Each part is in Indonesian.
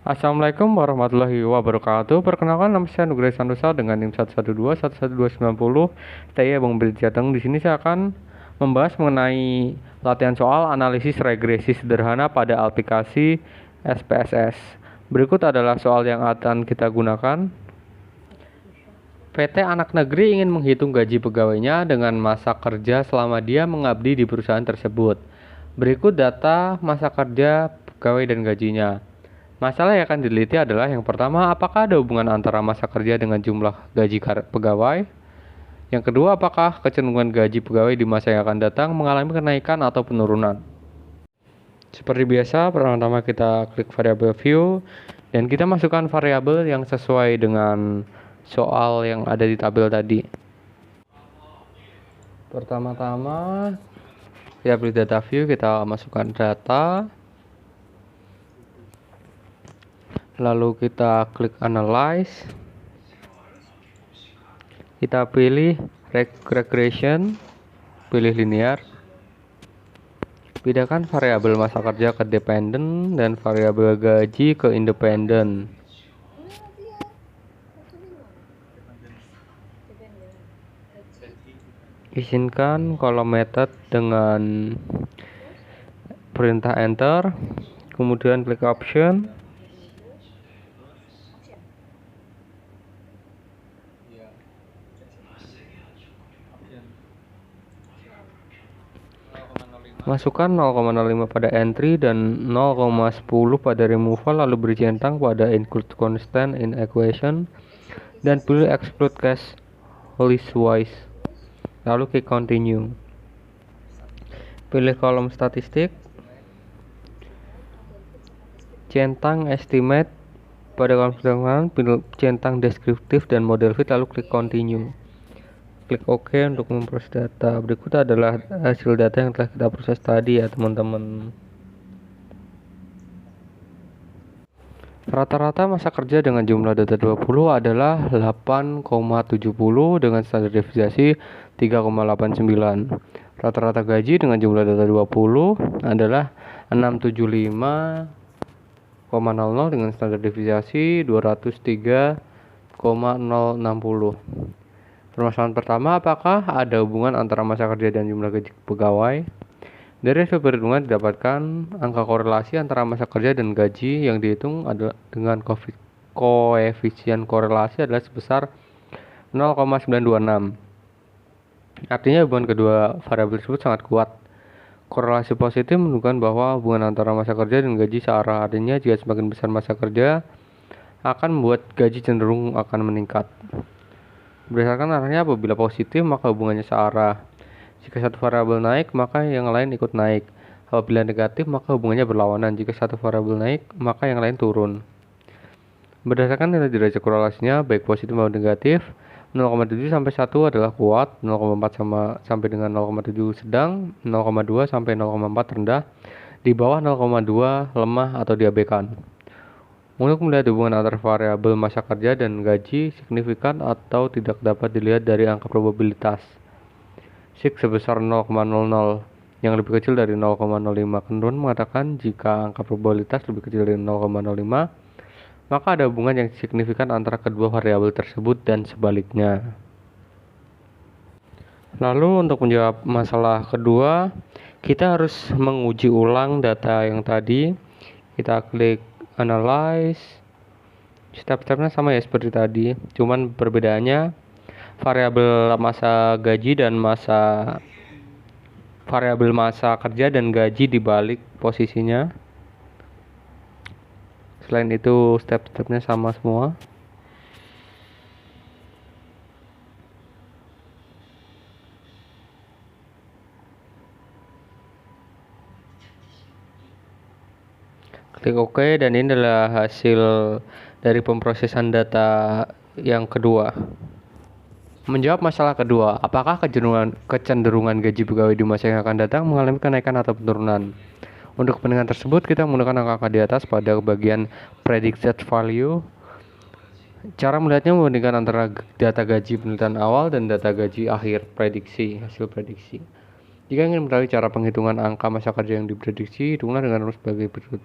Assalamualaikum warahmatullahi wabarakatuh. Perkenalkan, nama saya Nugraha Santosa dengan NIM 112 11290 TI Abang Beli Jateng. Di sini saya akan membahas mengenai latihan soal analisis regresi sederhana pada aplikasi SPSS. Berikut adalah soal yang akan kita gunakan. PT Anak Negeri ingin menghitung gaji pegawainya dengan masa kerja selama dia mengabdi di perusahaan tersebut. Berikut data masa kerja pegawai dan gajinya. Masalah yang akan diteliti adalah yang pertama, apakah ada hubungan antara masa kerja dengan jumlah gaji pegawai? Yang kedua, apakah kecenderungan gaji pegawai di masa yang akan datang mengalami kenaikan atau penurunan? Seperti biasa, pertama-tama kita klik variabel view dan kita masukkan variabel yang sesuai dengan soal yang ada di tabel tadi. Pertama-tama kita pilih data view, kita masukkan data. Lalu kita klik analyze, kita pilih regression, pilih linear, pindahkan variabel masa kerja ke dependent dan variabel gaji ke independent. Izinkan kolom method dengan perintah enter, kemudian klik option. Masukkan 0,05 pada entry dan 0,10 pada removal, lalu beri centang pada include constant in equation dan pilih exclude cash listwise, lalu klik continue. Pilih kolom statistik, centang estimate pada kolom kanan, pilih centang deskriptif dan model fit, lalu klik continue. Klik OK untuk memproses data. Berikut adalah hasil data yang telah kita proses tadi ya teman-teman. Rata-rata masa kerja dengan jumlah data 20 adalah 8,70 dengan standar deviasi 3,89. Rata-rata gaji dengan jumlah data 20 adalah 675,00 dengan standar deviasi 203,060. Permasalahan pertama, apakah ada hubungan antara masa kerja dan jumlah gaji pegawai? Dari hasil perhitungan didapatkan angka korelasi antara masa kerja dan gaji yang dihitung adalah dengan koefisien korelasi adalah sebesar 0,926. Artinya hubungan kedua variabel tersebut sangat kuat. Korelasi positif menunjukkan bahwa hubungan antara masa kerja dan gaji searah. Artinya jika semakin besar masa kerja akan membuat gaji cenderung akan meningkat. Berdasarkan arahnya, apabila positif maka hubungannya searah. Jika satu variabel naik maka yang lain ikut naik. Apabila negatif maka hubungannya berlawanan. Jika satu variabel naik maka yang lain turun. Berdasarkan nilai derajat korelasinya baik positif maupun negatif, 0,7 sampai 1 adalah kuat, 0,4 sampai dengan 0,7 sedang, 0,2 sampai 0,4 rendah, di bawah 0,2 lemah atau diabaikan. Untuk melihat hubungan antara variabel masa kerja dan gaji signifikan atau tidak dapat dilihat dari angka probabilitas. Sig sebesar 0,00 yang lebih kecil dari 0,05. Ketentuan mengatakan jika angka probabilitas lebih kecil dari 0,05, maka ada hubungan yang signifikan antara kedua variabel tersebut dan sebaliknya. Lalu untuk menjawab masalah kedua, kita harus menguji ulang data yang tadi. Kita klik analyze. Step-stepnya sama ya seperti tadi, cuman perbedaannya variabel masa gaji dan variabel masa kerja dan gaji dibalik posisinya. Selain itu step-stepnya sama semua. Klik OK dan ini adalah hasil dari pemrosesan data yang kedua. Menjawab masalah kedua, apakah kecenderungan gaji pegawai di masa yang akan datang mengalami kenaikan atau penurunan? Untuk kepentingan tersebut kita menggunakan angka di atas pada bagian predicted value. Cara melihatnya membandingkan antara data gaji penelitian awal dan data gaji akhir hasil prediksi. Jika ingin mengetahui cara penghitungan angka masa kerja yang diprediksi, hitunglah dengan rumus sebagai berikut.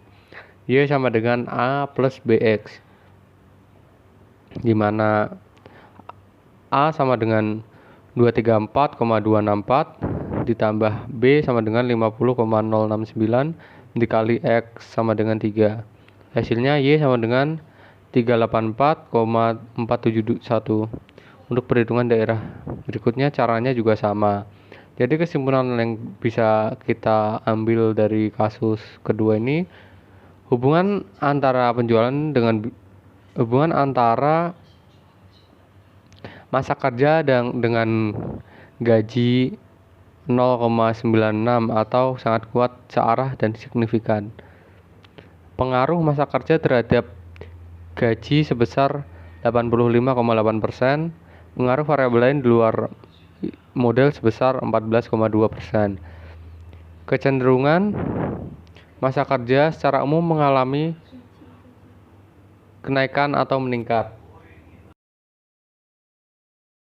Y sama dengan A plus BX, di mana A sama dengan 234,264 ditambah B sama dengan 50,069 dikali X sama dengan 3. Hasilnya Y sama dengan 384,471. Untuk perhitungan daerah berikutnya caranya juga sama. Jadi kesimpulan yang bisa kita ambil dari kasus kedua ini, hubungan antara masa kerja dengan gaji 0,96 atau sangat kuat, searah dan signifikan. Pengaruh masa kerja terhadap gaji sebesar 85,8%, pengaruh variabel lain di luar model sebesar 14,2%. Kecenderungan masa kerja secara umum mengalami kenaikan atau meningkat.